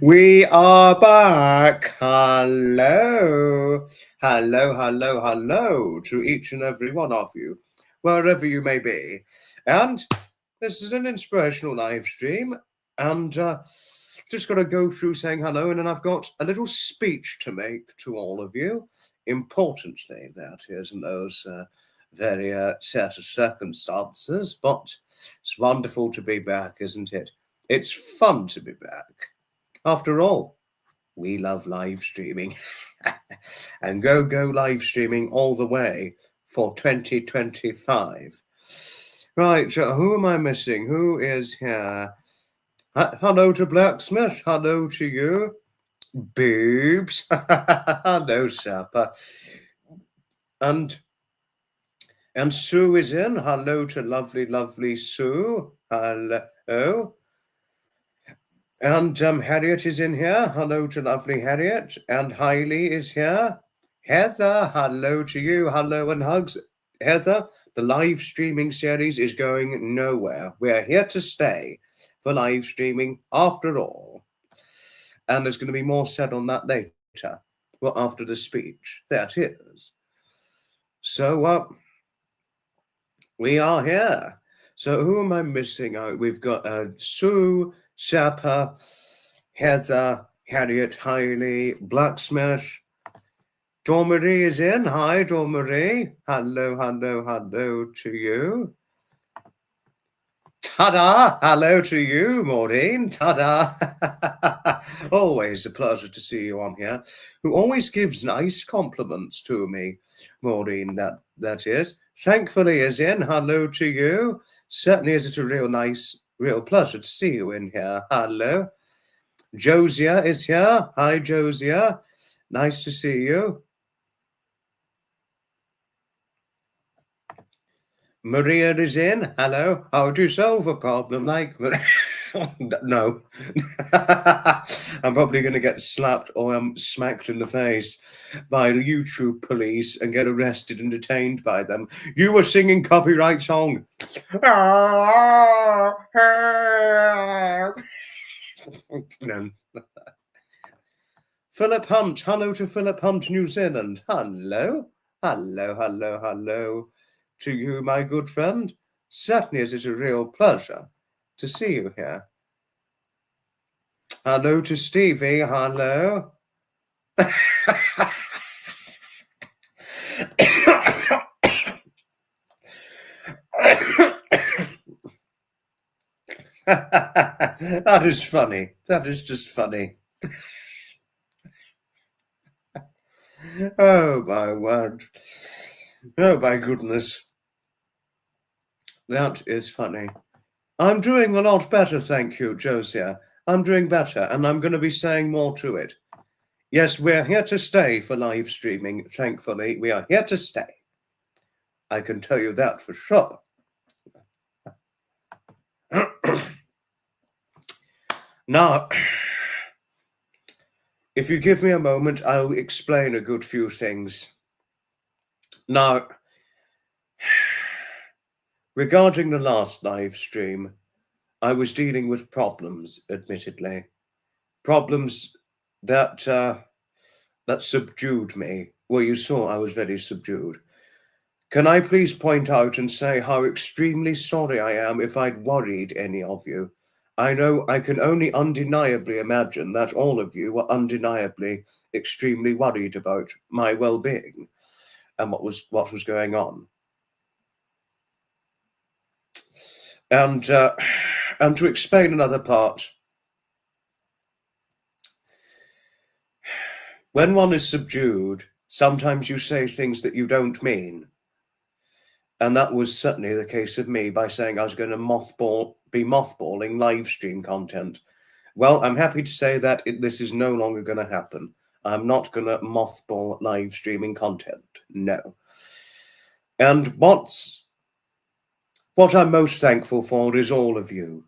We are back. Hello. Hello, hello, hello to each and every one of you, wherever you may be. And this is an inspirational live stream. And just got to go through saying hello. And then I've got a little speech to make to all of you. Importantly, that is, in those very set of circumstances. But it's wonderful to be back, isn't it? It's fun to be back. After all, we love live streaming. And go live streaming all the way for 2025. Right, who am I missing? Who is here? Hello to Blacksmith. Hello to you. Boobs. Hello, Sapper. And Sue is in. Hello to lovely, lovely Sue. Hello. And Harriet is in here. Hello to lovely Harriet. And Hailey is here. Heather, hello to you. Hello and hugs. Heather, the live streaming series is going nowhere. We're here to stay for live streaming after all. And there's going to be more said on that later. Well, after the speech. That is. So, we are here. So who am I missing out? We've got Sue, Sapper, Heather, Harriet, Hailey, Blacksmith. Dawn Marie is in. Hi, Dawn Marie. Hello, hello, hello to you. Ta-da! Hello to you, Maureen. Ta-da! Always a pleasure to see you on here. Who always gives nice compliments to me, Maureen, that is. Thankfully is in. Hello to you. Certainly is it a real pleasure to see you in here. Hello. Josiah is here. Hi, Josiah. Nice to see you. Maria is in. Hello. How do you solve a problem like no. I'm probably going to get slapped or smacked in the face by the YouTube police and get arrested and detained by them. You were singing copyright song. No. Philip Hunt. Hello to Philip Hunt, New Zealand. Hello. Hello, hello, hello to you, my good friend. Certainly is it a real pleasure to see you here. Hello to Stevie. Hello. That is funny. That is just funny. Oh, my word. Oh, my goodness. That is funny. I'm doing a lot better, thank you, Josiah. I'm doing better, and I'm going to be saying more to it. Yes, we're here to stay for live streaming, thankfully. We are here to stay. I can tell you that for sure. Now, if you give me a moment, I'll explain a good few things. Now, regarding the last live stream, I was dealing with problems, admittedly. Problems that subdued me. Well, you saw I was very subdued. Can I please point out and say how extremely sorry I am if I'd worried any of you? I know I can only undeniably imagine that all of you were undeniably extremely worried about my well-being and what was going on. And to explain another part, when one is subdued, sometimes you say things that you don't mean. And that was certainly the case of me by saying I was going to be mothballing live stream content. Well, I'm happy to say that this is no longer going to happen. I'm not going to mothball live streaming content. No. And what I'm most thankful for is all of you.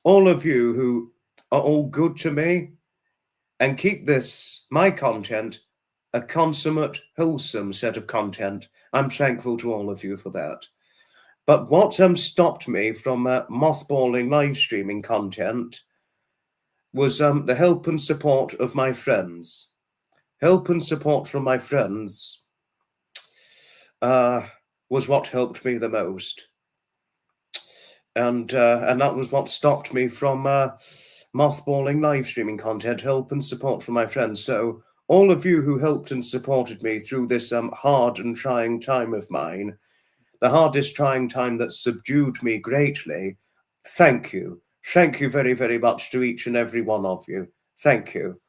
All of you who are all good to me and keep my content, a consummate, wholesome set of content. I'm thankful to all of you for that. But what stopped me from mothballing live streaming content was the help and support of my friends. Help and support from my friends was what helped me the most. And that was what stopped me from mothballing live streaming content, help and support from my friends. So all of you who helped and supported me through this hard and trying time of mine, the hardest trying time that subdued me greatly, thank you. Thank you very, very much to each and every one of you. Thank you.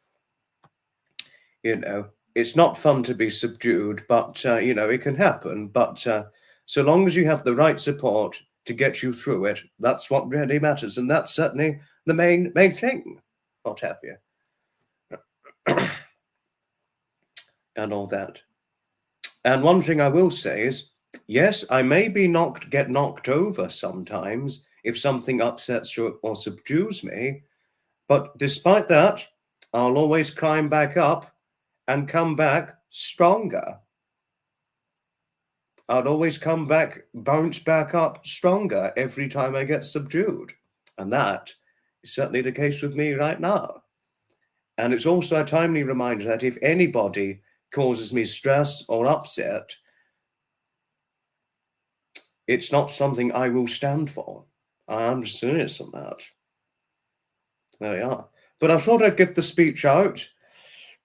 You know, it's not fun to be subdued, but, you know, it can happen. But so long as you have the right support to get you through it, that's what really matters. And that's certainly the main thing, what have you. And all that. And one thing I will say is, yes, I may get knocked over sometimes if something upsets or subdues me, but despite that, I'll always climb back up and come back stronger. I'd always bounce back up stronger every time I get subdued. And that is certainly the case with me right now. And it's also a timely reminder that if anybody causes me stress or upset, it's not something I will stand for. I'm serious on that. There we are. But I thought I'd get the speech out,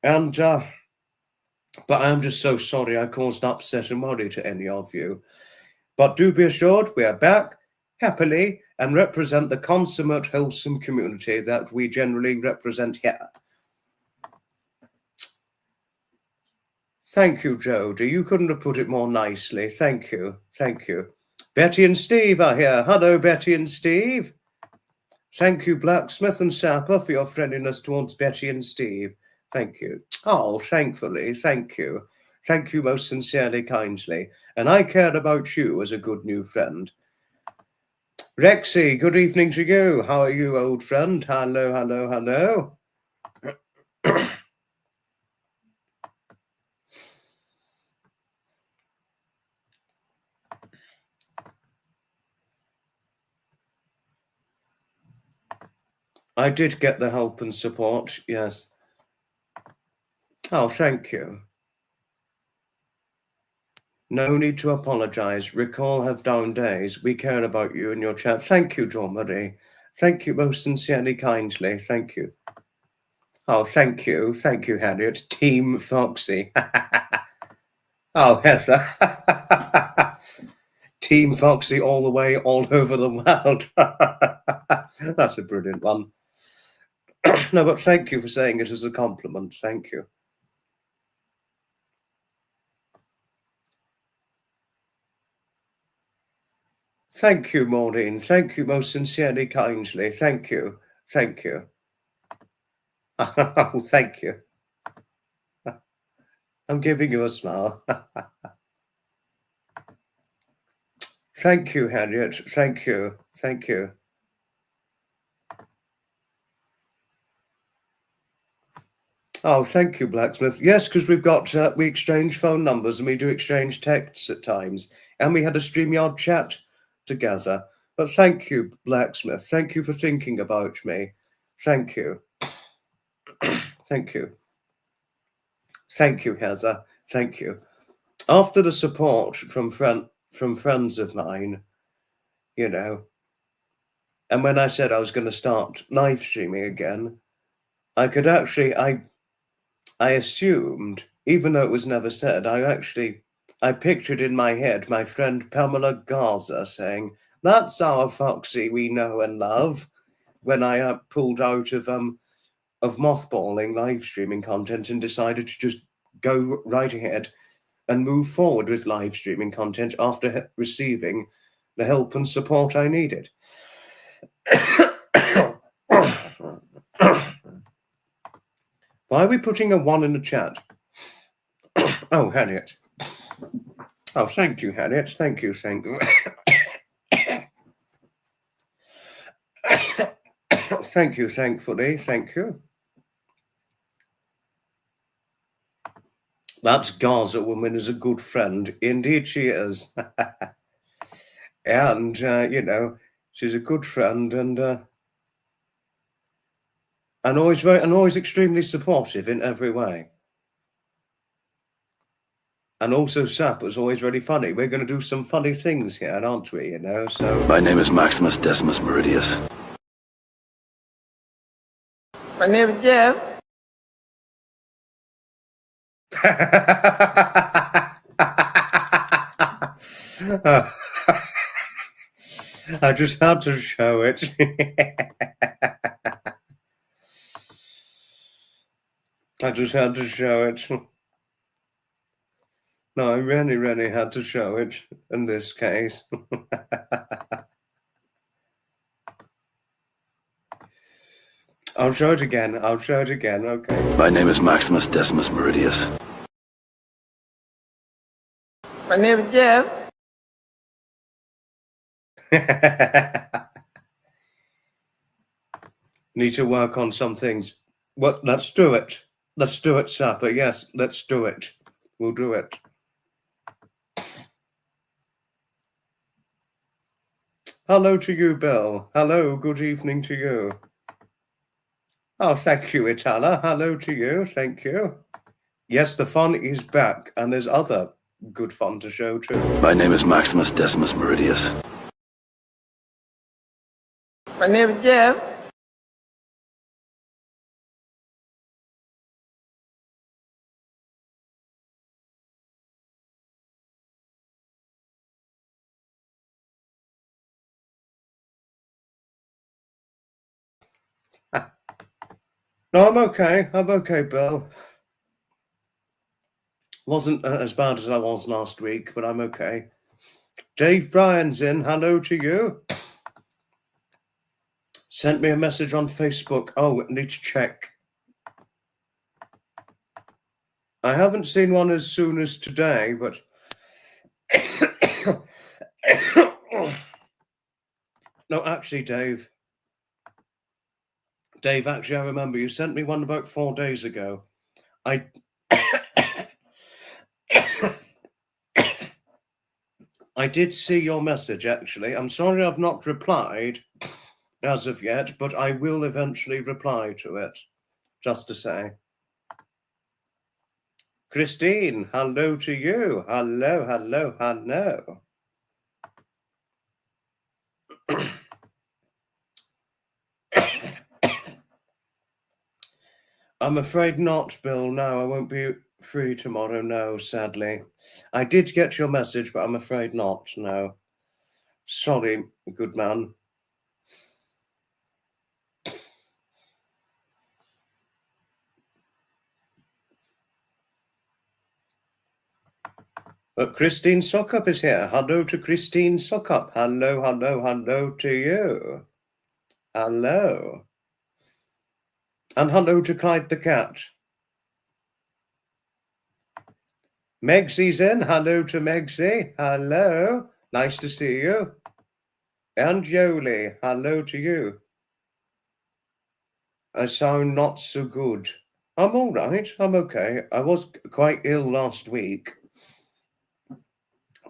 and but I'm just so sorry I caused upset and worry to any of you. But do be assured, we are back happily and represent the consummate, wholesome community that we generally represent here. Thank you, Jodie. You couldn't have put it more nicely. Thank you. Thank you. Betty and Steve are here. Hello, Betty and Steve. Thank you, Blacksmith and Sapper, for your friendliness towards Betty and Steve. Thank you. Oh, thankfully, thank you. Thank you most sincerely, kindly. And I care about you as a good new friend. Rexy, good evening to you. How are you, old friend? Hello, hello, hello. I did get the help and support, yes. Oh, thank you. No need to apologize. Recall have down days. We care about you and your chat. Thank you, Dawn Marie. Thank you most sincerely, kindly. Thank you. Oh, thank you. Thank you, Harriet. Team Foxy. Oh, Heather. Team Foxy all the way, all over the world. That's a brilliant one. No, but thank you for saying it as a compliment. Thank you. Thank you, Maureen. Thank you most sincerely, kindly. Thank you. Thank you. Oh, thank you. I'm giving you a smile. Thank you, Harriet. Thank you. Thank you. Oh, thank you, Blacksmith. Yes, because we exchange phone numbers and we do exchange texts at times. And we had a StreamYard chat together. But thank you, Blacksmith. Thank you for thinking about me. Thank you. Thank you. Thank you, Heather. Thank you. After the support from friends of mine, you know, and when I said I was going to start live streaming again, I assumed, even though it was never said, I pictured in my head my friend Pamela Garza saying, "That's our Foxy we know and love," when I pulled out of mothballing live streaming content and decided to just go right ahead and move forward with live streaming content after receiving the help and support I needed. Why are we putting a 1 in the chat? Oh, Harriet. Oh, thank you, Harriet. Thank you, thank you. Thank you, thankfully. Thank you. That Gaza woman is a good friend. Indeed she is. And, you know, she's a good friend and always extremely supportive in every way. And also Sap was always really funny. We're going to do some funny things here, aren't we, you know, so... My name is Maximus Decimus Meridius. My name is Jeff. I just had to show it. I just had to show it. No, I really, really had to show it in this case. I'll show it again. I'll show it again. Okay. My name is Maximus Decimus Meridius. My name is Jeff. Need to work on some things. Well, let's do it. Let's do it, Sapper. Yes, let's do it. We'll do it. Hello to you, Bill. Hello, good evening to you. Oh, thank you, Itala. Hello to you. Thank you. Yes, the fun is back, and there's other good fun to show too. My name is Maximus Decimus Meridius. My name is Jeff. No, I'm okay. I'm okay, Bill. Wasn't as bad as I was last week, but I'm okay. Dave Bryan's in. Hello to you. Sent me a message on Facebook. Oh, I need to check. I haven't seen one as soon as today, but... No, actually, Dave. Dave, actually, I remember you sent me one about 4 days ago. I did see your message, actually. I'm sorry I've not replied as of yet, but I will eventually reply to it, just to say. Christine, hello to you. Hello, hello, hello. I'm afraid not, Bill. No, I won't be free tomorrow. No, sadly. I did get your message, but I'm afraid not. No. Sorry, good man. But Christine Sockup is here. Hello to Christine Sockup. Hello, hello, hello to you. Hello. And hello to Clyde the cat. Megsy's in. Hello to Megsy. Hello. Nice to see you. And Yoli. Hello to you. I sound not so good. I'm all right. I'm okay. I was quite ill last week,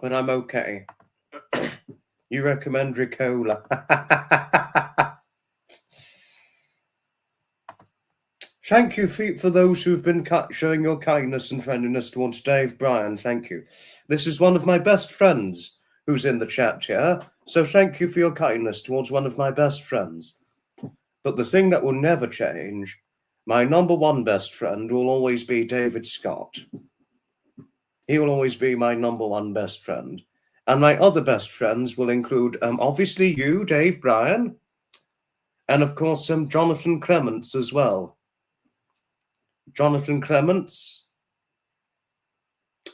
but I'm okay. You recommend Ricola. Thank you for those who've been showing your kindness and friendliness towards Dave Bryan. Thank you. This is one of my best friends who's in the chat here. So thank you for your kindness towards one of my best friends. But the thing that will never change, my number one best friend will always be David Scott. He will always be my number one best friend. And my other best friends will include, obviously you, Dave Bryan, and of course, Jonathan Clements as well. Jonathan Clements,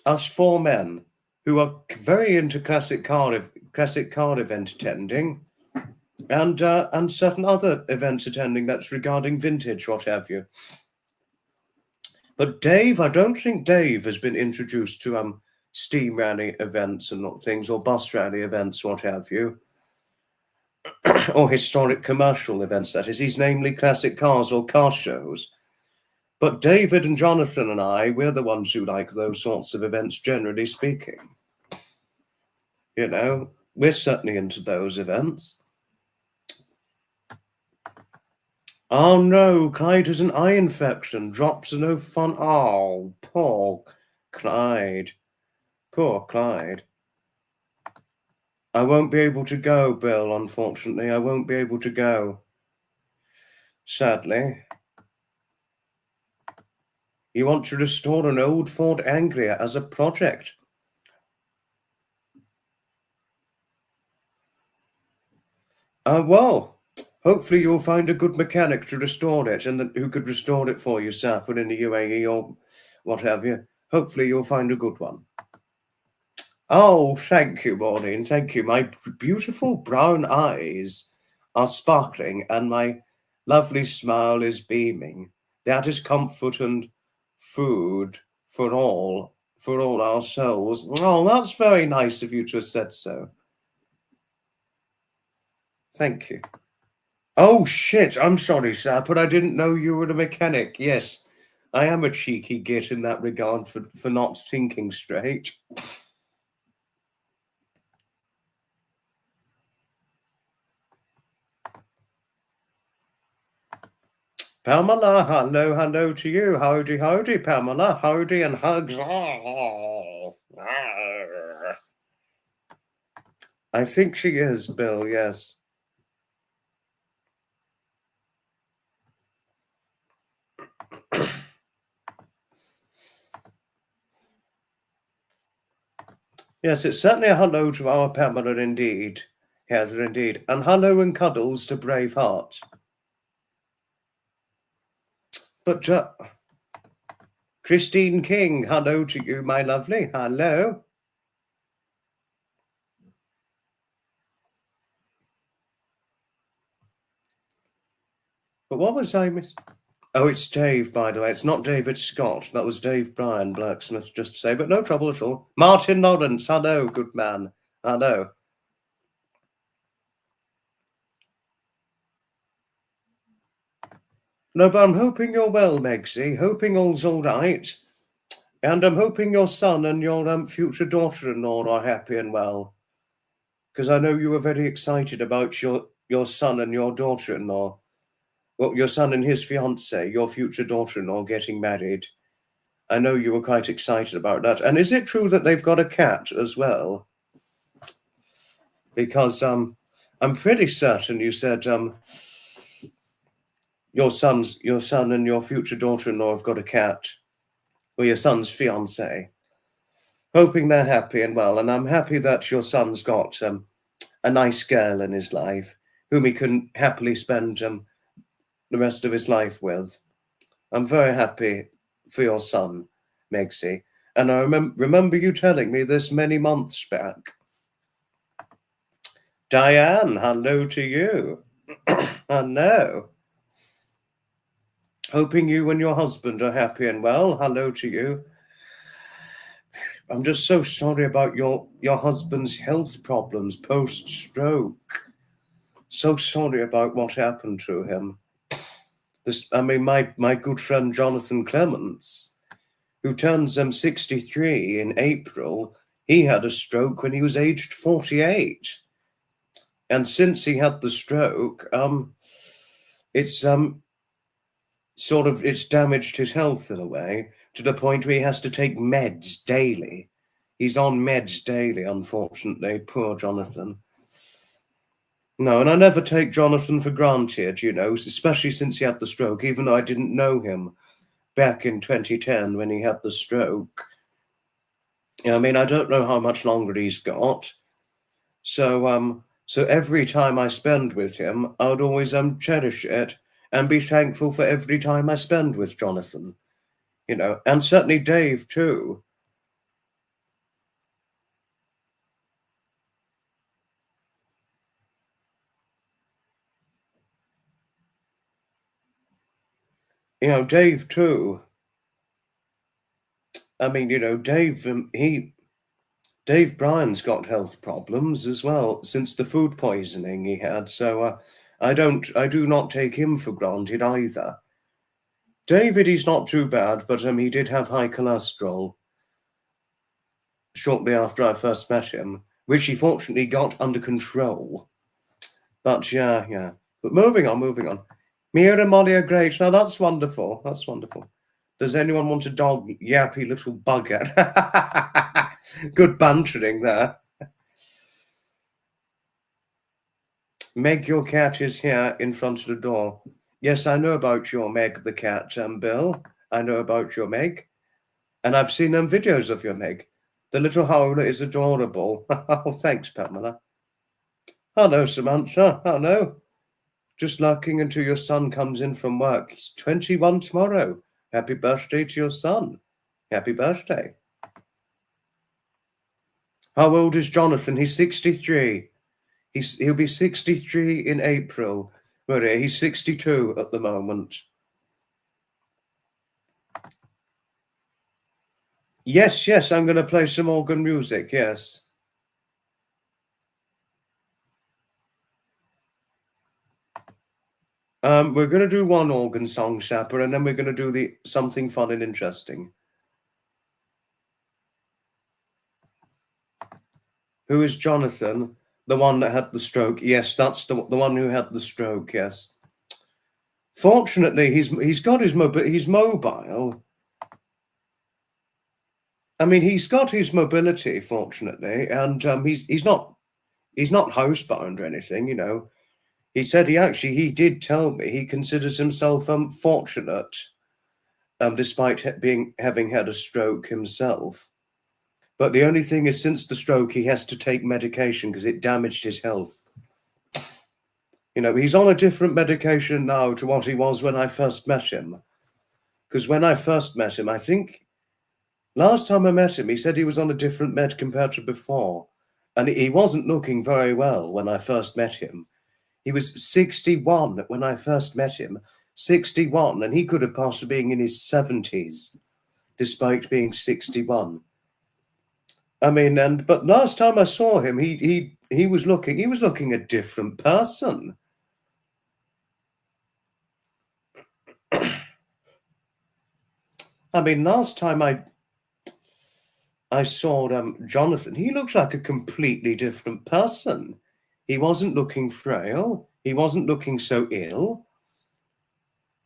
us four men who are very into classic car event attending, and certain other events attending that's regarding vintage, what have you. But Dave, I don't think Dave has been introduced to steam rally events and things, or bus rally events, what have you, or historic commercial events, that is. He's namely classic cars or car shows. But David and Jonathan and I, we're the ones who like those sorts of events, generally speaking. You know, We're certainly into those events. Oh no, Clyde has an eye infection. Drops are no fun. Oh, poor Clyde. Poor Clyde. I won't be able to go, Bill, unfortunately. I won't be able to go. Sadly. You want to restore an old Ford Anglia as a project. Well, hopefully you'll find a good mechanic to restore it, and who could restore it for you, Sapper, in the UAE or what have you. Hopefully you'll find a good one. Oh, thank you, Maureen. Thank you. My beautiful brown eyes are sparkling, and my lovely smile is beaming. That is comfort and food for all our souls. Oh, that's very nice of you to have said so. Thank you. Oh, shit. I'm sorry, sir, but I didn't know you were a mechanic. Yes, I am a cheeky git in that regard for not thinking straight. Pamela, hello to you. Howdy, Pamela. Howdy and hugs. I think she is, Bill, yes. Yes, it's certainly a hello to our Pamela indeed. Heather indeed. And hello and cuddles to Braveheart. But, Christine King, hello to you, my lovely. Hello. But what was I miss? Oh, it's Dave, by the way. It's not David Scott. That was Dave Bryan, blacksmith, just to say, but no trouble at all. Martin Lawrence, hello, good man. Hello. No, but I'm hoping you're well, Megsy. Hoping all's all right. And I'm hoping your son and your future daughter-in-law are happy and well. Because I know you were very excited about your son and your daughter-in-law. Well, your son and his fiancée, your future daughter-in-law, getting married. I know you were quite excited about that. And is it true that they've got a cat as well? Because I'm pretty certain you said your son and your future daughter-in-law have got a cat, or your son's fiancée. Hoping they're happy and well, and I'm happy that your son's got a nice girl in his life whom he can happily spend the rest of his life with. I'm very happy for your son, Megsy, and I remember you telling me this many months back. Diane, hello to you. Hello. Hoping you and your husband are happy and well. Hello to you. I'm just so sorry about your husband's health problems post-stroke. So sorry about what happened to him. My good friend Jonathan Clements, who turns 63 in April, he had a stroke when he was aged 48. And since he had the stroke, it's damaged his health in a way, to the point where he has to take meds daily. He's on meds daily, unfortunately. Poor Jonathan. No, and I never take Jonathan for granted, especially since he had the stroke, even though I didn't know him back in 2010 when he had the stroke. I mean, I don't know how much longer he's got. So every time I spend with him, I would always cherish it and be thankful for every time I spend with Jonathan, and certainly Dave too. Dave too. I mean, Dave Bryan's got health problems as well since the food poisoning he had. So I do not take him for granted either. David, he's not too bad, but he did have high cholesterol shortly after I first met him, which he fortunately got under control. But yeah. But moving on. Mia and Molly are great. Now that's wonderful. That's wonderful. Does anyone want a dog? Yappy little bugger. Good bantering there. Meg, your cat is here in front of the door. Yes, I know about your Meg the cat, Bill. I know about your Meg. And I've seen videos of your Meg. The little howler is adorable. Oh, thanks, Pamela. Hello, Samantha. Hello. Just lurking until your son comes in from work. He's 21 tomorrow. Happy birthday to your son. Happy birthday. How old is Jonathan? He's 63. He'll be 63 in April. Maria, he's 62 at the moment. Yes, I'm going to play some organ music, yes. We're going to do one organ song, Sapper, and then we're going to do something fun and interesting. Who is Jonathan? The one that had the stroke. Yes, that's the one who had the stroke, yes. Fortunately, he's got he's mobile. I mean, he's got his mobility, fortunately, and he's not housebound or anything, you know. He said he did tell me he considers himself fortunate, despite having had a stroke himself. But the only thing is, since the stroke, he has to take medication because it damaged his health. You know, he's on a different medication now to what he was when I first met him. Because when I first met him, I think last time I met him, he said he was on a different med compared to before. And he wasn't looking very well when I first met him. He was 61 when I first met him. 61, and he could have passed being in his 70s, despite being 61. I mean, but last time I saw him, he was looking a different person. I mean, last time I saw Jonathan, he looked like a completely different person. He wasn't looking frail. He wasn't looking so ill.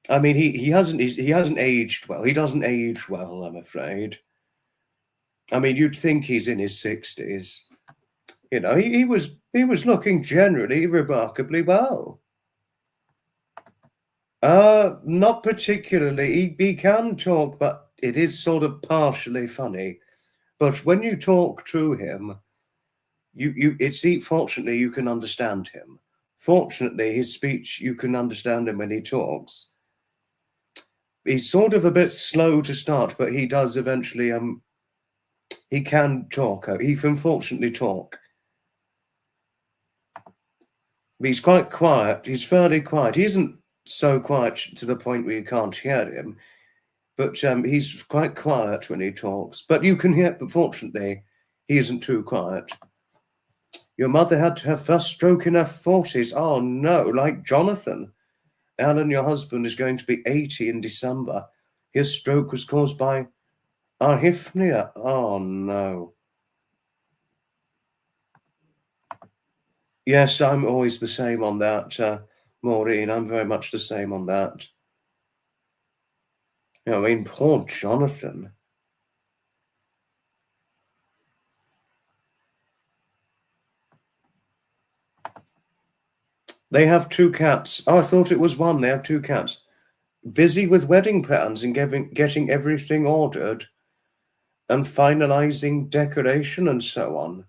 I mean, he hasn't aged well. He doesn't age well, I'm afraid. I mean, you'd think he's in his 60s. You know, he was looking generally remarkably well. Not particularly. He can talk, but it is sort of partially funny. But when you talk to him, fortunately you can understand him. Fortunately, his speech, you can understand him when he talks. He's sort of a bit slow to start, but he does eventually. He can talk. He can fortunately talk. He's quite quiet. He's fairly quiet. He isn't so quiet to the point where you can't hear him, but he's quite quiet when he talks. But you can hear. But fortunately, he isn't too quiet. Your mother had her first stroke in her 40s. Oh no, like Jonathan. Alan, your husband, is going to be 80 in December. His stroke was caused by arrhythmia. Oh no. Yes, I'm always the same on that, Maureen. I'm very much the same on that. I mean, poor Jonathan. They have 2 cats. Oh, I thought it was 1. They have 2 cats. Busy with wedding plans and getting everything ordered and finalizing decoration and so on.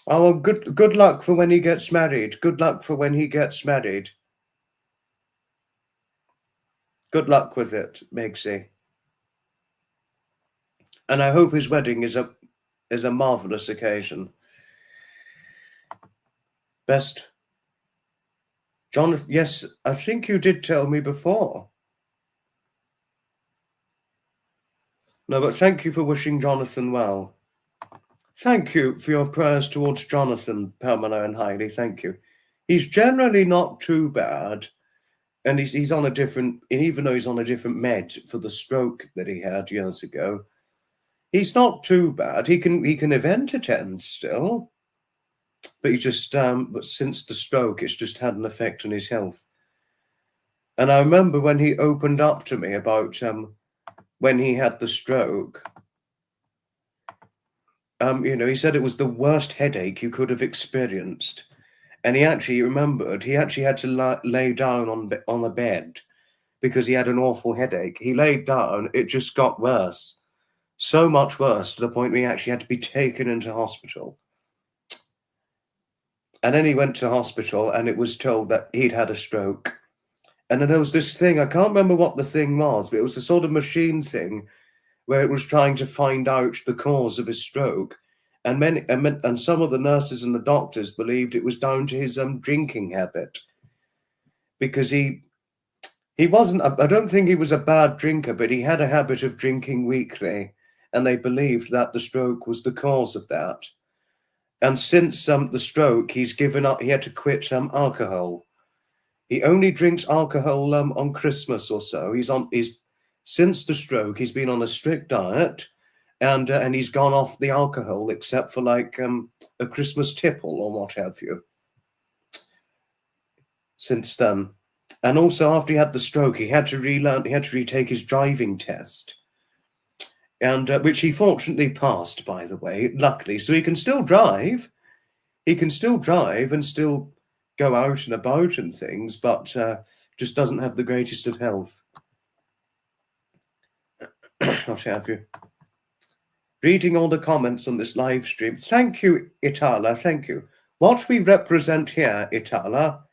Oh, well, good luck for when he gets married. Good luck for when he gets married. Good luck with it, Megsy. And I hope his wedding is a marvelous occasion. Best. Jonathan, yes, I think you did tell me before. No, but thank you for wishing Jonathan well. Thank you for your prayers towards Jonathan, Pamela and Heidi. Thank you. He's generally not too bad. And he's on a different, and even though he's on a different med for the stroke that he had years ago, He's not too bad. He can event attend still, but he just but since the stroke, it's just had an effect on his health. And I remember when he opened up to me about when he had the stroke. He said it was the worst headache you could have experienced, and he actually remembered he actually had to lay down on the bed because he had an awful headache. He laid down, it just got worse. So much worse to the point where he actually had to be taken into hospital. And then he went to hospital and it was told that he'd had a stroke. And then there was this thing, I can't remember what the thing was, but it was a sort of machine thing where it was trying to find out the cause of his stroke. And some of the nurses and the doctors believed it was down to his drinking habit. Because he wasn't, I don't think he was a bad drinker, but he had a habit of drinking weekly. And they believed that the stroke was the cause of that. And since the stroke, he's given up. He had to quit alcohol. He only drinks alcohol on Christmas or so. Since the stroke, he's been on a strict diet, and he's gone off the alcohol except for like a Christmas tipple or what have you. Since then, and also after he had the stroke, he had to retake his driving test. And which he fortunately passed, by the way, luckily. So he can still drive. He can still drive and still go out and about and things, but just doesn't have the greatest of health. What have you? Reading all the comments on this live stream. Thank you, Itala. Thank you. What we represent here, Itala,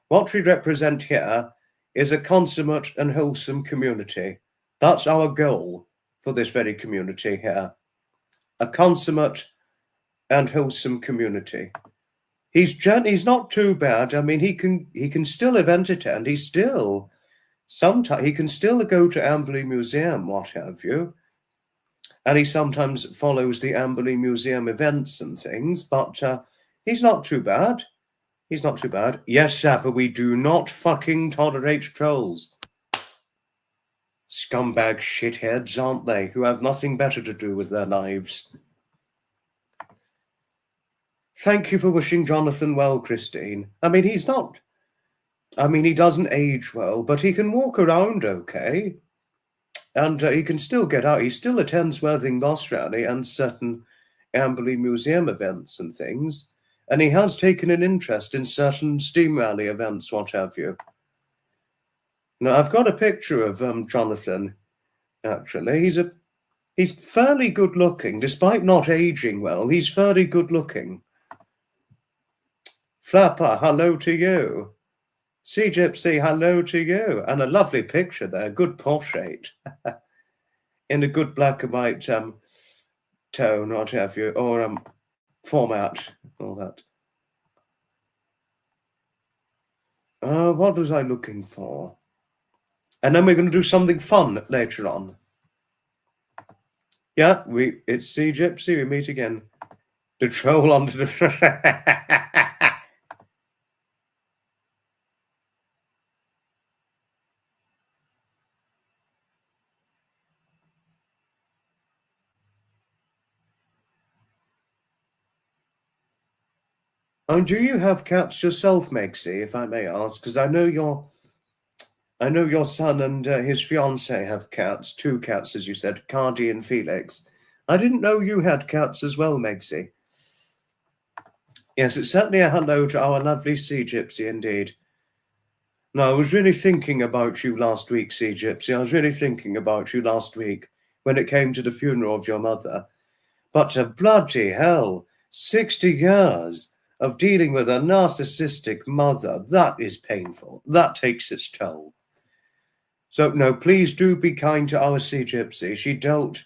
what we represent here is a consummate and wholesome community. That's our goal for this very community here. A consummate and wholesome community. He's not too bad. I mean, he can still event attend. He can still go to Amberley Museum, what have you. And he sometimes follows the Amberley Museum events and things, but he's not too bad. He's not too bad. Yes, Sapper, we do not fucking tolerate trolls. Scumbag shitheads, aren't they, who have nothing better to do with their lives. Thank you for wishing Jonathan well, Christine. I mean, he doesn't age well, but he can walk around okay. And he can still get out. He still attends Worthing Boss Rally and certain Amberley Museum events and things. And he has taken an interest in certain Steam Rally events, what have you. Now, I've got a picture of Jonathan, actually. He's fairly good looking, despite not aging well. He's fairly good looking. Flapper, hello to you. Sea Gypsy, hello to you. And a lovely picture there, good portrait. In a good black and white tone, what have you, or format, all that. What was I looking for? And then we're going to do something fun later on. Yeah, it's Sea Gypsy, we meet again. The troll onto the... And do you have cats yourself, Megsy, if I may ask? Because I know your son and his fiancée have cats, 2 cats, as you said, Cardi and Felix. I didn't know you had cats as well, Megsy. Yes, it's certainly a hello to our lovely Sea Gypsy indeed. No, I was really thinking about you last week, Sea Gypsy. I was really thinking about you last week when it came to the funeral of your mother. But bloody hell, 60 years of dealing with a narcissistic mother, that is painful. That takes its toll. So, no, please do be kind to our Sea Gypsy. She dealt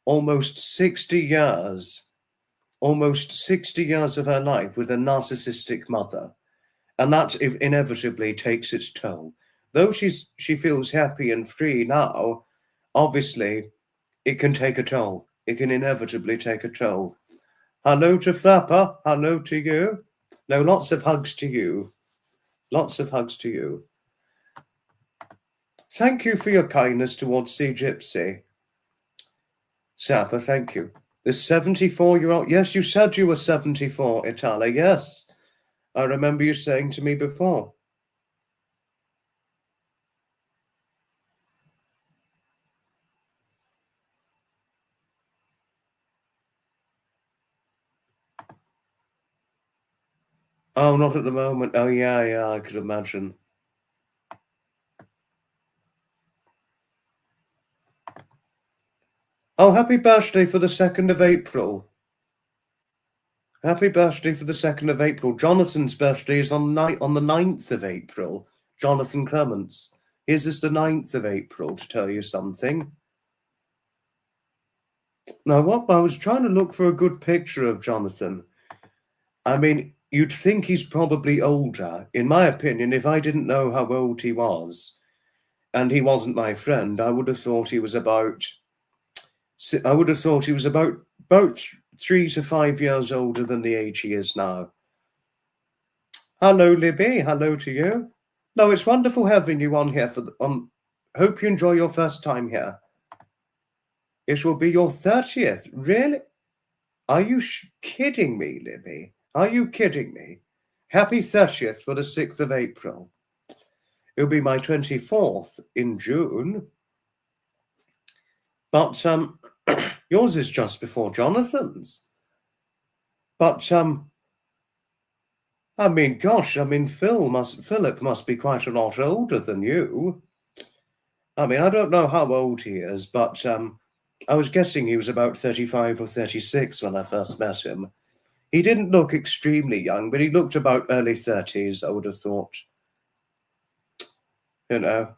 almost 60 years of her life with a narcissistic mother. And that inevitably takes its toll. Though she feels happy and free now, obviously, it can take a toll. It can inevitably take a toll. Hello to Flapper. Hello to you. No, lots of hugs to you. Lots of hugs to you. Thank you for your kindness towards Sea Gypsy. Sapper, thank you. The 74-year-old. Yes, you said you were 74, Italia. Yes. I remember you saying to me before. Oh, not at the moment. Oh, yeah, I could imagine. Oh, happy birthday for the 2nd of April. Happy birthday for the 2nd of April. Jonathan's birthday is on the 9th of April. Jonathan Clements. His is the 9th of April, to tell you something. Now, what I was trying to look for a good picture of Jonathan. I mean, you'd think he's probably older. In my opinion, if I didn't know how old he was, and he wasn't my friend, I would have thought he was about 3 to 5 years older than the age he is now. Hello, Libby. Hello to you. No, it's wonderful having you on here. Hope you enjoy your first time here. It will be your 30th. Really? Are you kidding me, Libby? Are you kidding me? Happy 30th for the 6th of April. It'll be my 24th in June. But yours is just before Jonathan's. But I mean, gosh, I mean, Philip must be quite a lot older than you. I mean, I don't know how old he is, but I was guessing he was about 35 or 36 when I first met him. He didn't look extremely young, but he looked about early 30s, I would have thought. You know.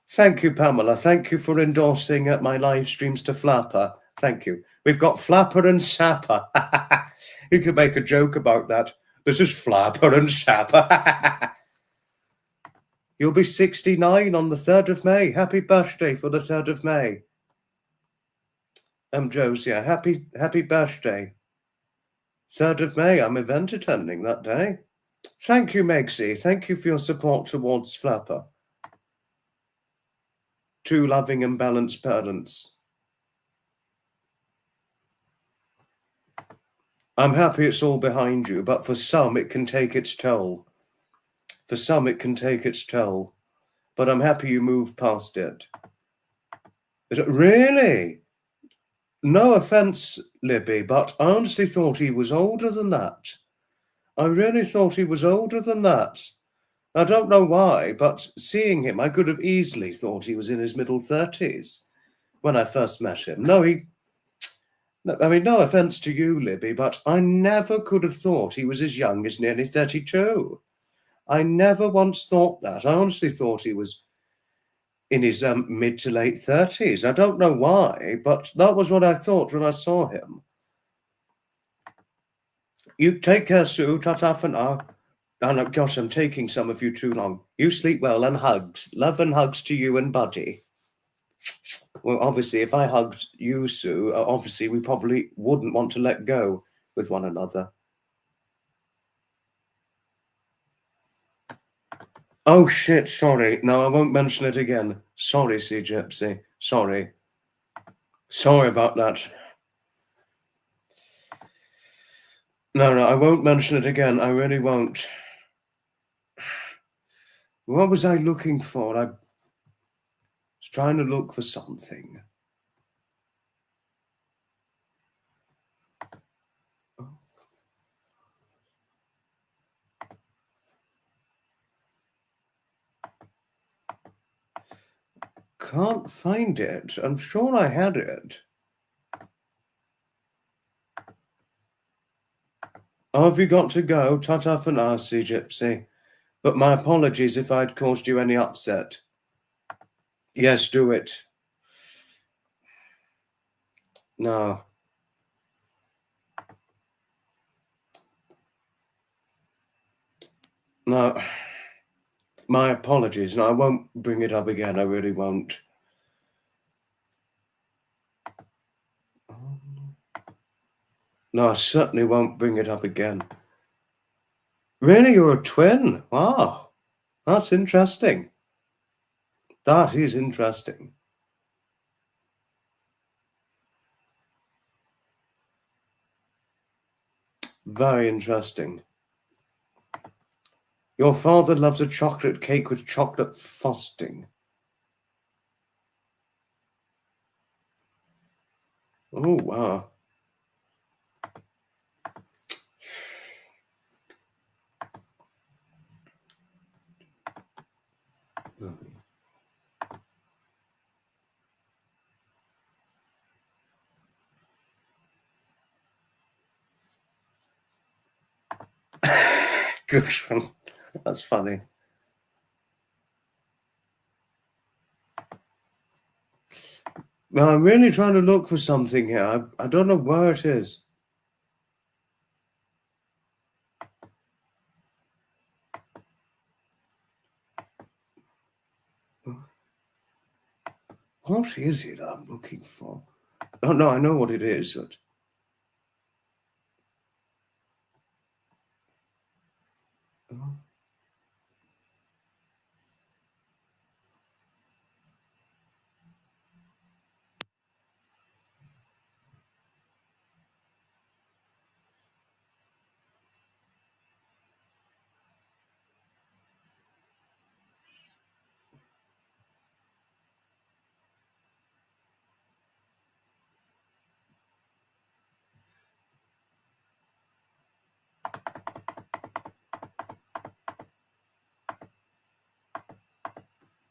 Thank you, Pamela. Thank you for endorsing my live streams to Flapper. Thank you. We've got Flapper and Sapper. You could make a joke about that. This is Flapper and Sapper. You'll be 69 on the 3rd of May. Happy birthday for the 3rd of May. Josia, happy birthday. 3rd of May, I'm event attending that day. Thank you, Megsy. Thank you for your support towards Flapper. 2 loving and balanced parents. I'm happy it's all behind you, but for some it can take its toll. For some it can take its toll. But I'm happy you moved past it. Really? No offense, Libby, but I honestly thought he was older than that. I really thought he was older than that. I don't know why, but seeing him, I could have easily thought he was in his middle 30s when I first met him. No offense to you, Libby, but I never could have thought he was as young as nearly 32. I never once thought that. I honestly thought he was in his mid to late 30s. I don't know why, but that was what I thought when I saw him. You take care, Sue. Ta-ta for now. Oh, no, gosh, I'm taking some of you too long. You sleep well and hugs. Love and hugs to you and Buddy. Well, obviously, if I hugged you, Sue, obviously we probably wouldn't want to let go with one another. Oh, shit, sorry. No, I won't mention it again. Sorry, Sea Gypsy. Sorry. Sorry about that. No, I won't mention it again. I really won't. What was I looking for? I was trying to look for something. Can't find it. I'm sure I had it. Oh, have you got to go? Ta-ta for now, Sea Gypsy. But my apologies if I'd caused you any upset. Yes, do it. No. No. My apologies. No, I won't bring it up again. I really won't. No, I certainly won't bring it up again. Really? You're a twin? Wow. That's interesting. That is interesting. Very interesting. Your father loves a chocolate cake with chocolate frosting. Oh, wow. Good one. That's funny. Well, I'm really trying to look for something here. I don't know where it is. What is it I'm looking for? Oh, no, I know what it is, but...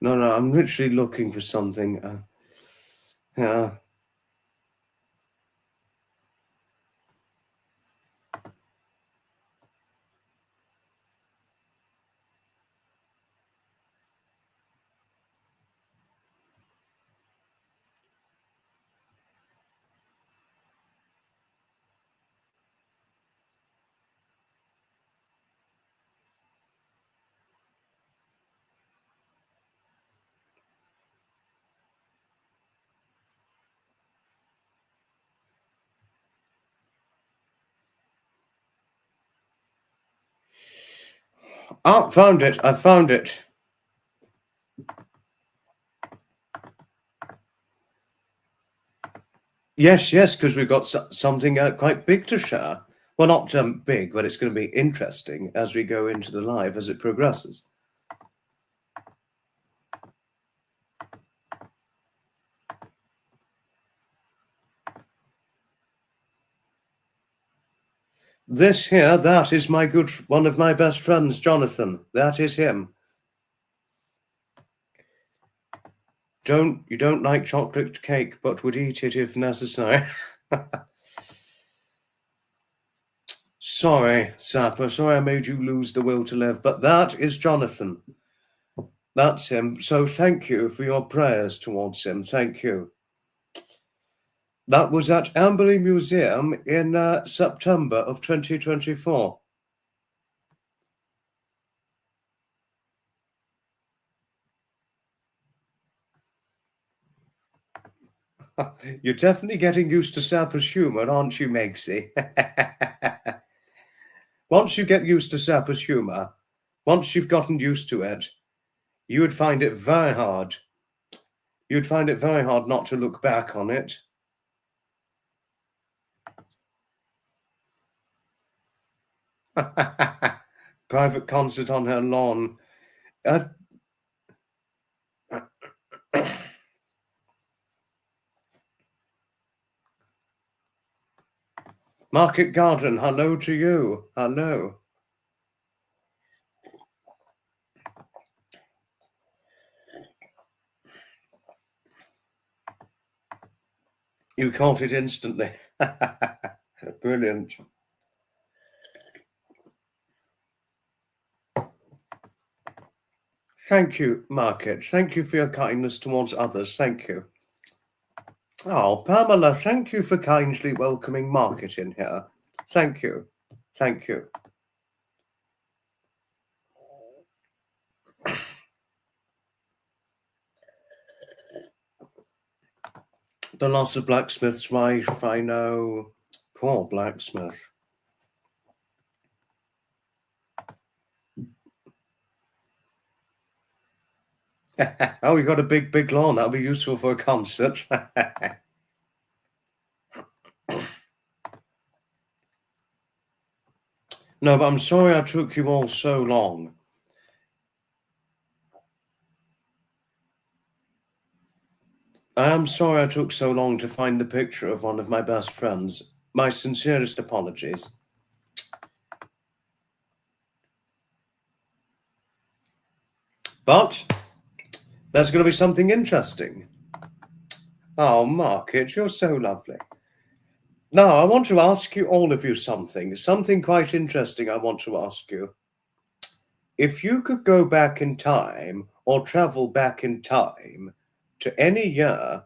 No, I'm literally looking for something. Yeah. Oh, found it. I found it. Yes, because we've got something quite big to share. Well, not big, but it's going to be interesting as we go into the live, as it progresses. This here, that is one of my best friends, Jonathan. That is him. You don't like chocolate cake, but would eat it if necessary. Sorry, Sapper. Sorry I made you lose the will to live. But that is Jonathan. That's him. So thank you for your prayers towards him. Thank you. That was at Amberley Museum in September of 2024. You're definitely getting used to Sapper's humour, aren't you, Megsy? Once you get used to Sapper's humour, once you've gotten used to it, you would find it very hard. You'd find it very hard not to look back on it. Private concert on her lawn. Market Garden, hello to you. Hello. You caught it instantly. Brilliant. Thank you, Market. Thank you for your kindness towards others. Thank you. Oh, Pamela, thank you for kindly welcoming Market in here. Thank you. Thank you. The loss of Blacksmith's wife, I know. Poor Blacksmith. Oh, you got a big lawn. That'll be useful for a concert. No, but I'm sorry I took you all so long. I am sorry I took so long to find the picture of one of my best friends. My sincerest apologies. But there's going to be something interesting. Oh, Market, you're so lovely. Now, I want to ask you, all of you, something quite interesting I want to ask you. If you could go back in time or travel back in time to any year,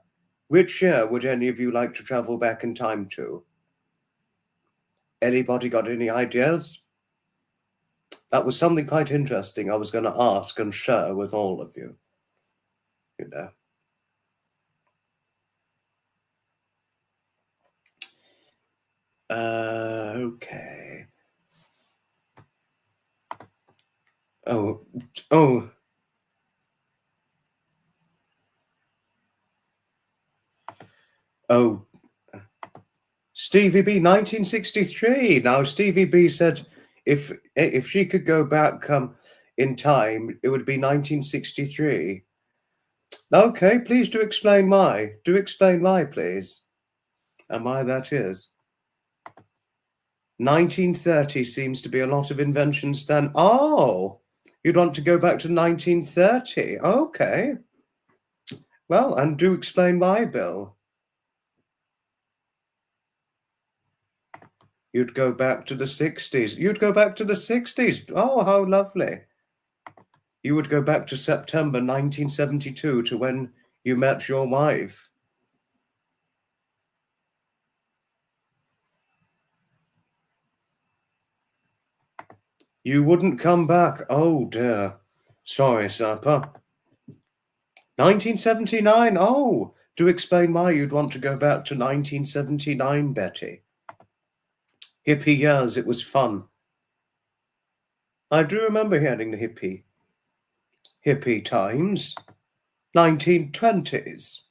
which year would any of you like to travel back in time to? Anybody got any ideas? That was something quite interesting I was going to ask and share with all of you. You know. Okay. Oh. Stevie B, 1963. Now, Stevie B said if she could go back in time, it would be 1963. Okay, please do explain why. Do explain why, please. And why that is. 1930 seems to be a lot of inventions then. Oh, you'd want to go back to 1930. Okay. Well, and do explain why, Bill. You'd go back to the 60s. You'd go back to the 60s. Oh, how lovely. You would go back to September 1972 to when you met your wife. You wouldn't come back. Oh, dear. Sorry, Sapper. 1979. Oh, do explain why you'd want to go back to 1979, Betty. Hippie years, it was fun. I do remember hearing the hippie times. 1920s.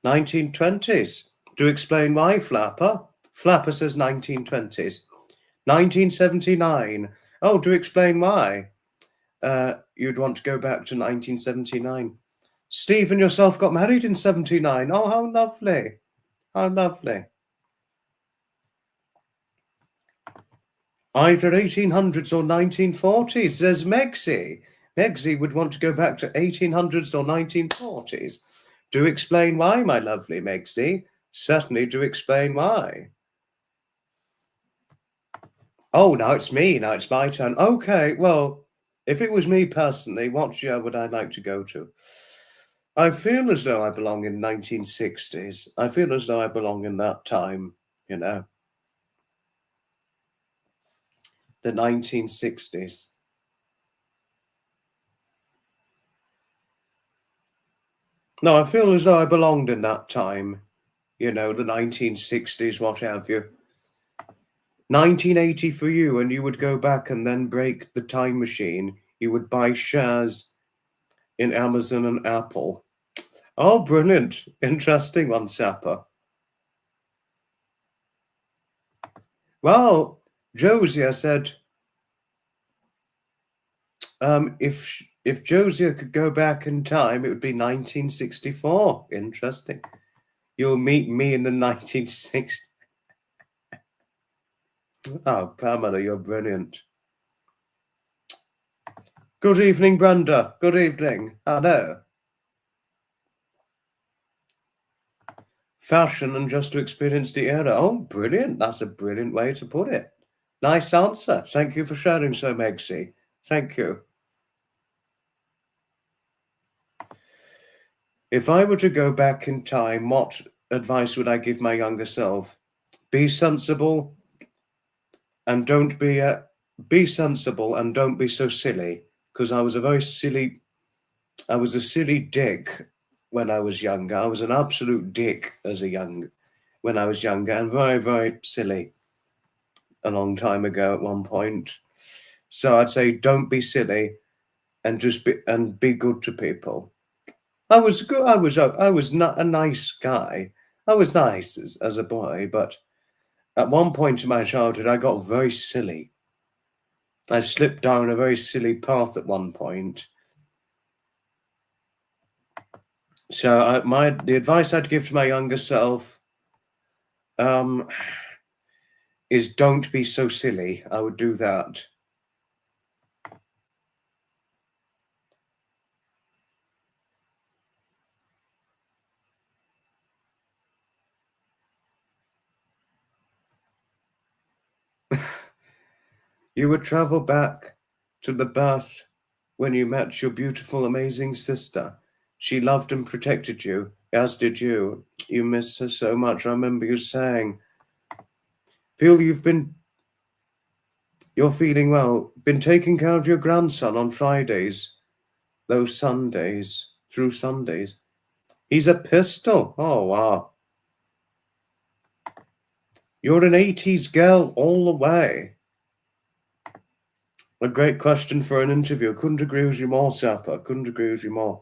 $1920s. Do explain why, Flapper. Flapper says 1920s. 1979. Oh, do explain why. You'd want to go back to 1979. Steve and yourself got married in 79. Oh, how lovely. How lovely. Either 1800s or 1940s. There's Megsy. Megsy would want to go back to 1800s or 1940s. Do explain why, my lovely Megsy. Certainly do explain why. Oh, now it's me. Now it's my turn. Okay, well, if it was me personally, what year would I like to go to? I feel as though I belong in 1960s. I feel as though I belong in that time, you know. The 1960s. No, I feel as though I belonged in that time, you know, the 1960s, what have you. 1980 for you, and you would go back and then break the time machine. You would buy shares in Amazon and Apple. Oh, brilliant. Interesting one, Sapper. Well, Josiah said, if Josiah could go back in time, it would be 1964. Interesting. You'll meet me in the 1960s. Oh, Pamela, you're brilliant. Good evening, Brenda. Good evening. Hello. Fashion and just to experience the era. Oh, brilliant. That's a brilliant way to put it. Nice answer. Thank you for sharing so, Megsy. Thank you. If I were to go back in time, what advice would I give my younger self? Be sensible and don't be sensible and don't be so silly, because I was a silly dick when I was younger. I was an absolute dick when I was younger, and very, very silly. a long time ago at one point. So I'd say don't be silly and just be good to people. I was good. I was not a nice guy. I was nice as a boy, but at one point in my childhood, I got very silly. I slipped down a very silly path at one point. So the advice I'd give to my younger self is don't be so silly. I would do that. You would travel back to the birth when you met your beautiful, amazing sister. She loved and protected you, as did you. You miss her so much. I remember you saying, you're feeling well, been taking care of your grandson on Fridays, those Sundays, through Sundays. He's a pistol. Oh, wow. You're an 80s girl all the way. A great question for an interview. Couldn't agree with you more, Sapper. Couldn't agree with you more.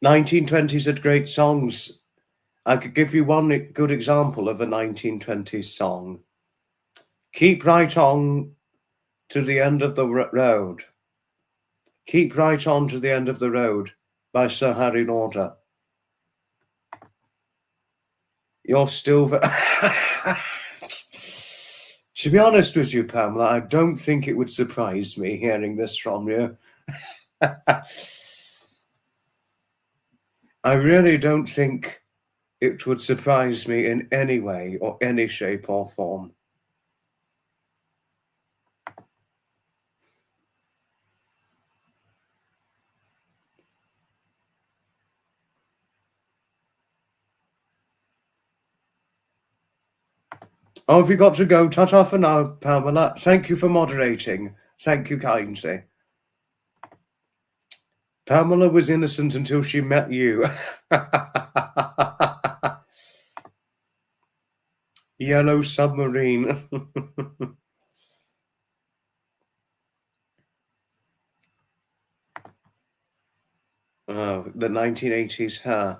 1920s had great songs. I could give you one good example of a 1920s song. Keep right on to the end of the road. Keep right on to the end of the road by Sir Harry Lauder. You're still... To be honest with you, Pamela, I don't think it would surprise me hearing this from you. I really don't think it would surprise me in any way or any shape or form. Oh, have you got to go? Ta-ta for now, Pamela. Thank you for moderating. Thank you kindly. Pamela was innocent until she met you. Yellow submarine. Oh, the 1980s hair.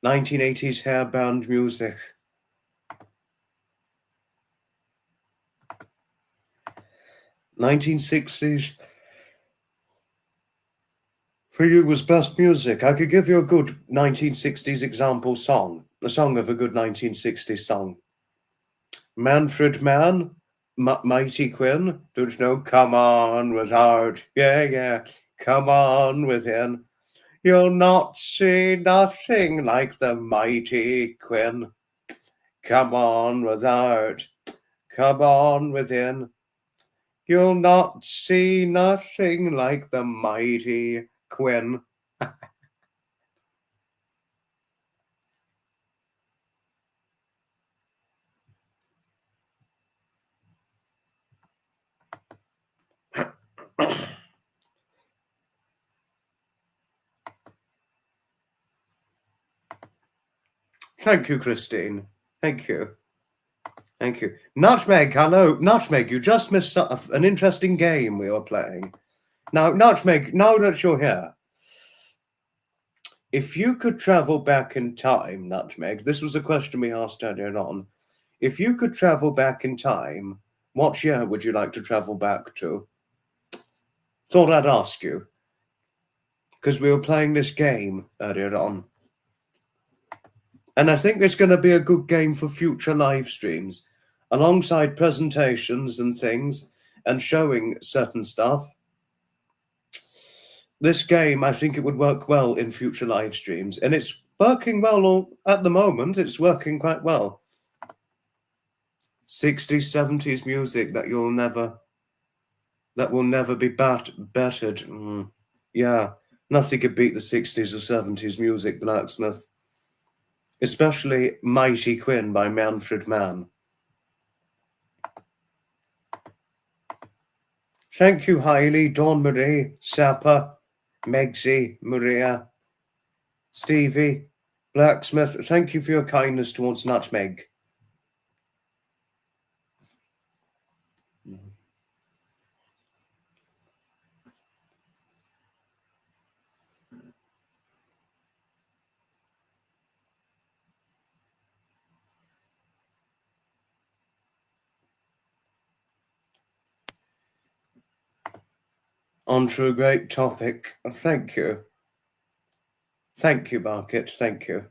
1980s hair band music. 1960s for you was best music. I could give you a good 1960s example song. A song of a good 1960s song. Manfred Mann, Mighty Quinn. Don't you know? Come on without. Yeah, yeah. Come on within. You'll not see nothing like the Mighty Quinn. Come on without. Come on within. You'll not see nothing like the Mighty Quinn. Thank you, Christine. Thank you. Thank you. Nutmeg, hello. Nutmeg, you just missed an interesting game we were playing. Now, Nutmeg, now that you're here, if you could travel back in time, Nutmeg, this was a question we asked earlier on. If you could travel back in time, what year would you like to travel back to? Thought I'd ask you, because we were playing this game earlier on. And I think it's going to be a good game for future live streams, alongside presentations and things, and showing certain stuff. This game, I think it would work well in future live streams, and it's working well at the moment. It's working quite well. 60s, 70s music that will never be bettered. Yeah, nothing could beat the 60s or 70s music, Blacksmith. Especially Mighty Quinn by Manfred Mann. Thank you, Hailey, Dawn Marie, Sapper, Megsy, Maria, Stevie, Blacksmith, thank you for your kindness towards Nutmeg. On to a great topic. Thank you. Thank you, Market. Thank you.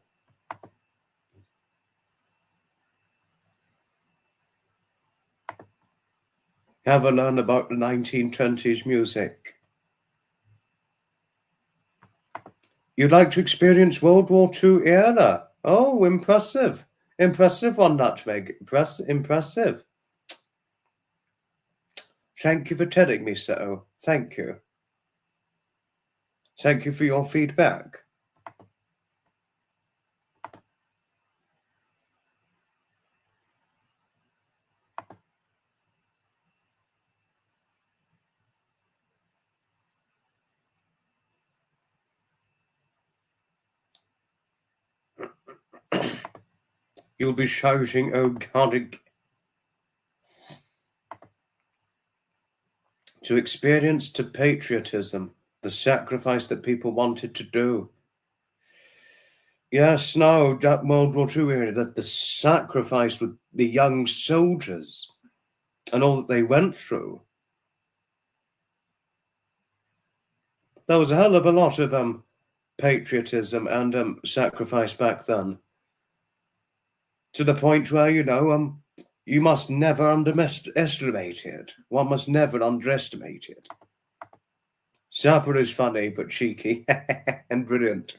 Have a learn about the 1920s music. You'd like to experience World War II era? Oh, impressive. Impressive one, Nutmeg. Impressive. Thank you for telling me so. Thank you. Thank you for your feedback. You'll be shouting, oh God, to experience to patriotism, the sacrifice that people wanted to do. Yes, no, that World War II era, that the sacrifice with the young soldiers and all that they went through. There was a hell of a lot of patriotism and sacrifice back then. To the point where, you must never underestimate it. One must never underestimate it. Supper is funny but cheeky and brilliant.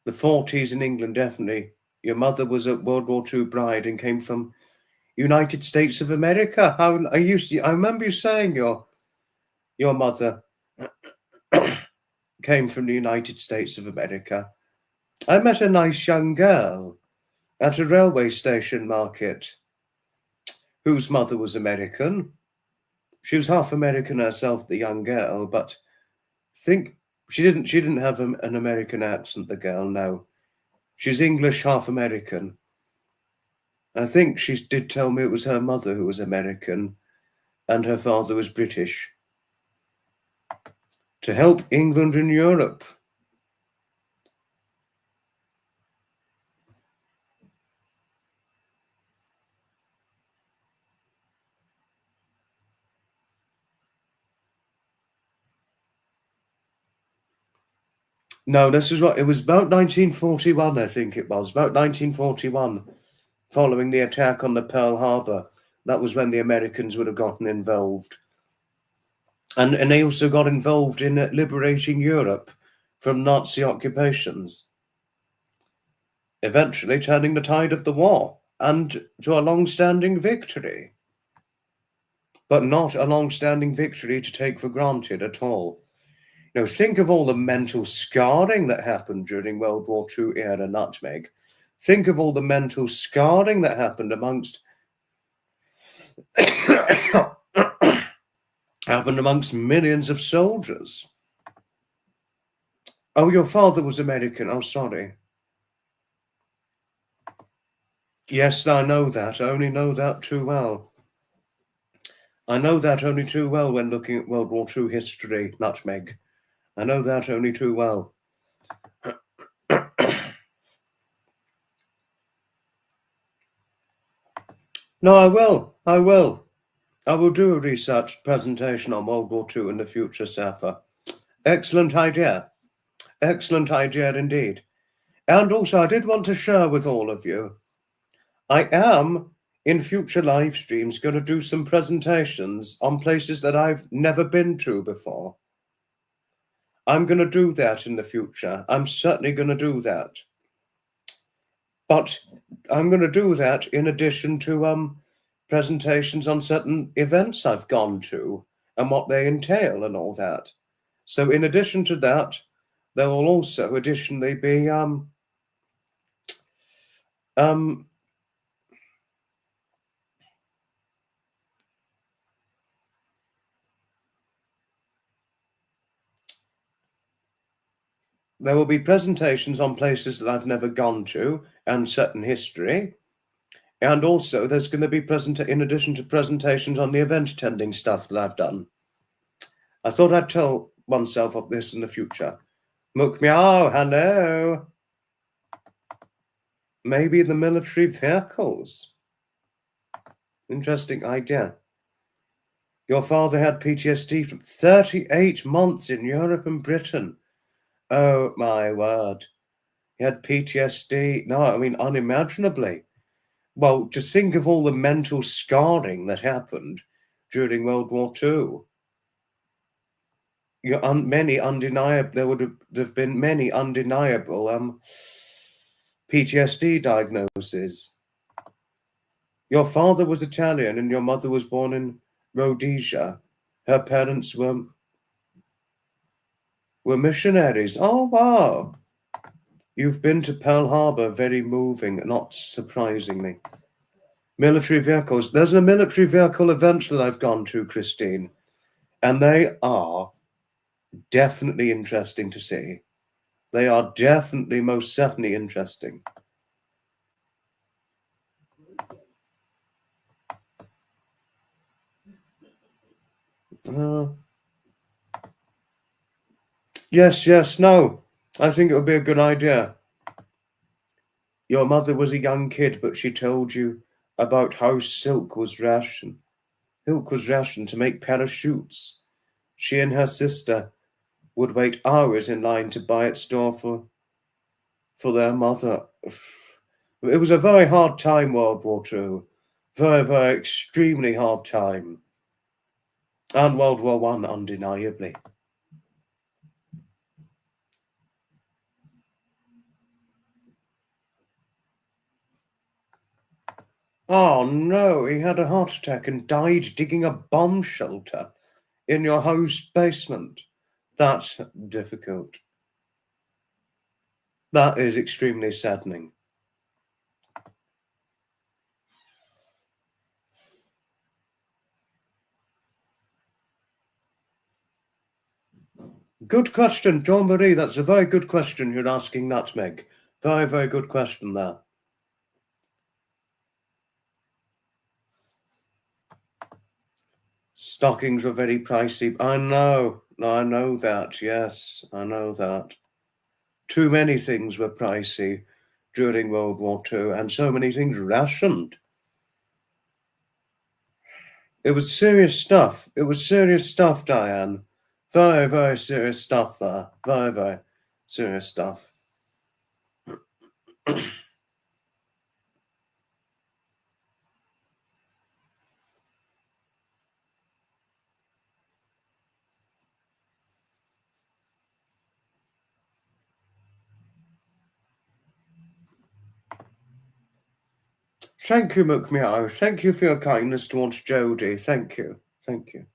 The 40s in England, definitely. Your mother was a World War II bride and came from United States of America. I remember you saying your mother came from the United States of America. I met a nice young girl at a railway station market whose mother was American. She was half American herself, the young girl, but I think she didn't have an American accent, the girl, no. She's English, half American. I think she did tell me it was her mother who was American and her father was British. To help England in Europe. No, this is what it was about 1941, I think it was. About 1941, following the attack on the Pearl Harbor. That was when the Americans would have gotten involved. And they also got involved in liberating Europe from Nazi occupations, eventually turning the tide of the war and to a long-standing victory. But not a long-standing victory to take for granted at all. Think of all the mental scarring that happened during World War II era, Nutmeg. Think of all the mental scarring that happened amongst millions of soldiers. Oh, your father was American. Oh, sorry. Yes, I know that. I only know that too well. I know that only too well when looking at World War II history, Nutmeg. I know that only too well. No, I will. I will do a research presentation on World War II in the future, Sapper. Excellent idea. Excellent idea indeed. And also, I did want to share with all of you, I am, in future live streams, going to do some presentations on places that I've never been to before. I'm going to do that in the future. I'm certainly going to do that. But I'm going to do that in addition to presentations on certain events I've gone to and what they entail and all that. So in addition to that, there will also additionally be There will be presentations on places that I've never gone to and set in history. And also there's going to be in addition to presentations on the event attending stuff that I've done. I thought I'd tell oneself of this in the future. Mook meow, hello. Maybe the military vehicles. Interesting idea. Your father had PTSD from 38 months in Europe and Britain. Oh, my word. He had PTSD. No, I mean, unimaginably. Well, just think of all the mental scarring that happened during World War II. There would have been many undeniable PTSD diagnoses. Your father was Italian and your mother was born in Rhodesia. Her parents were missionaries. Oh, wow. You've been to Pearl Harbor. Very moving, not surprisingly. Military vehicles. There's a military vehicle event that I've gone to, Christine, and they are definitely interesting to see. They are definitely, most certainly interesting. Yes, no. I think it would be a good idea. Your mother was a young kid, but she told you about how silk was rationed. Silk was rationed to make parachutes. She and her sister would wait hours in line to buy at store for their mother. It was a very hard time, World War II. Very, very extremely hard time. And World War I, undeniably. Oh no, he had a heart attack and died digging a bomb shelter in your house basement. That's difficult. That is extremely saddening. Good question, Dawn Marie. That's a very good question you're asking that, Meg. Very, very good question there. Stockings were very pricey. I know that. Yes, I know that. Too many things were pricey during World War II, and so many things rationed. It was serious stuff. It was serious stuff, Diane. Very, very serious stuff there. Very, very serious stuff. Thank you, McMeow. Thank you for your kindness towards Jodie. Thank you. Thank you.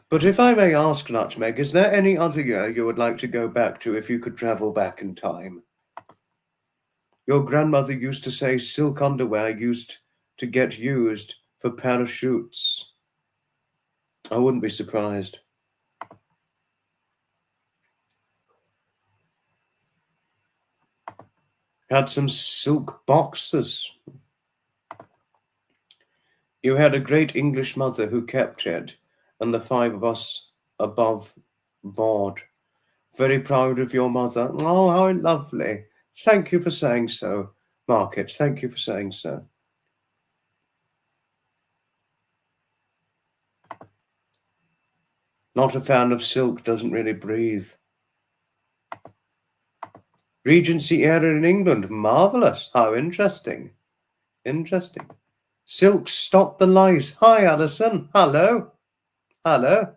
But if I may ask, Nutmeg, is there any other year you would like to go back to if you could travel back in time? Your grandmother used to say silk underwear used to get used for parachutes. I wouldn't be surprised. Had some silk boxes. You had a great English mother who kept it, and the 5 of us above board. Very proud of your mother. Oh, how lovely. Thank you for saying so, Market. Thank you for saying so. Not a fan of silk, doesn't really breathe. Regency era in England. Marvellous. How interesting. Interesting. Silk stopped the light. Hi, Alison. Hello. Hello.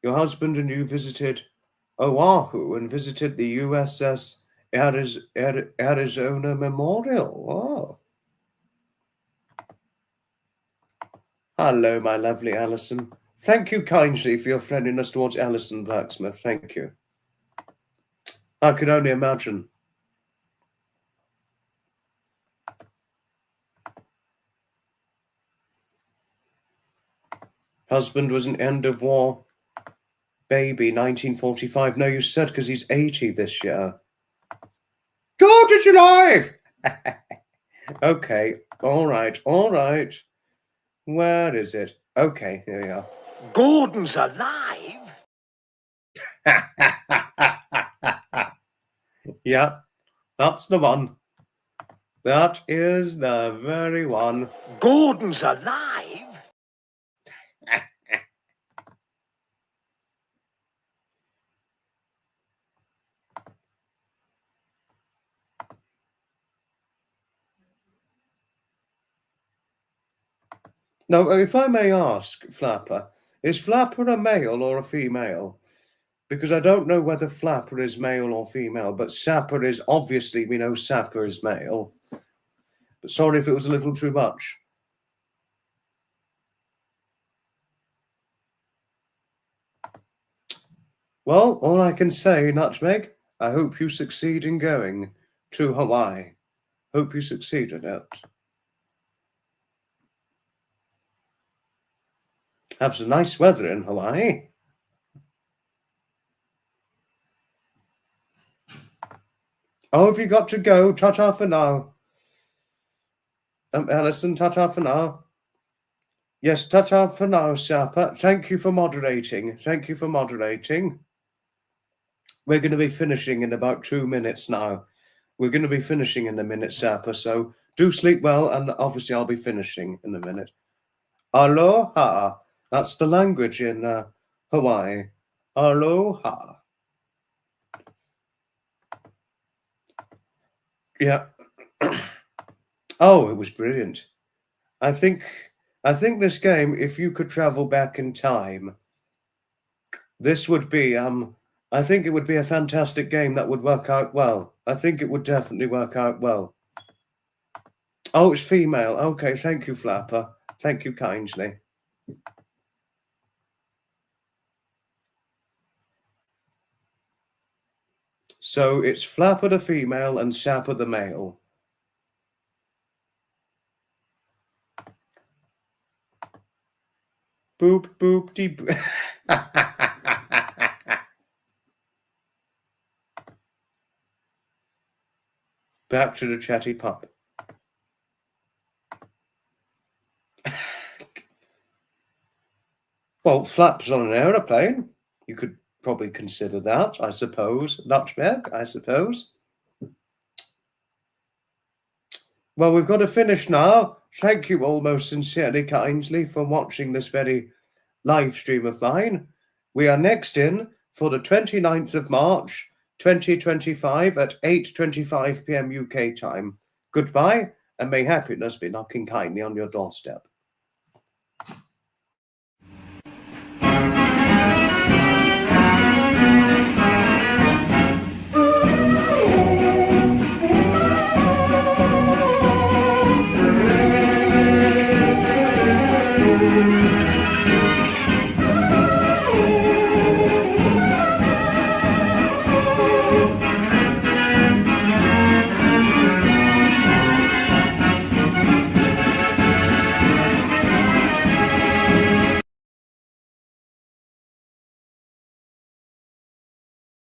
Your husband and you visited Oahu and visited the USS Arizona Memorial. Oh. Hello, my lovely Alison. Thank you kindly for your friendliness towards Alison Blacksmith. Thank you. I can only imagine. Husband was an end-of-war baby, 1945. No, you said because he's 80 this year. George is alive! Okay, all right. Where is it? Okay, here we are. Gordon's alive? Yeah, that's the one. That is the very one. Gordon's alive? Now, if I may ask, Flapper, is Flapper a male or a female? Because I don't know whether Flapper is male or female, but Sapper is, obviously, we know Sapper is male. But sorry if it was a little too much. Well, all I can say, Nutmeg, I hope you succeed in going to Hawaii. Hope you succeed in it. Have some nice weather in Hawaii. Oh, have you got to go? Ta-ta for now. Alison, ta-ta for now. Yes, ta-ta for now, Sapper. Thank you for moderating. Thank you for moderating. We're going to be finishing in about 2 minutes now. We're going to be finishing in a minute, Sapper, so do sleep well, and obviously I'll be finishing in a minute. Aloha. That's the language in Hawaii. Aloha. Yeah. Oh, it was brilliant. I think this game, if you could travel back in time, this would be I think it would be a fantastic game that would work out well. I think it would definitely work out well. Oh, it's female. Okay, thank you, Flapper. Thank you kindly. So it's Flapper the female and Sapper the male. Boop, boop, deep. Back to the chatty pup. Well, Flap's on an aeroplane. You could probably consider that, I suppose. Nutmeg, I suppose. Well, we've got to finish now. Thank you all most sincerely, kindly, for watching this very live stream of mine. We are next in for the 29th of March, 2025 at 8:25 p.m. UK time. Goodbye, and may happiness be knocking kindly on your doorstep.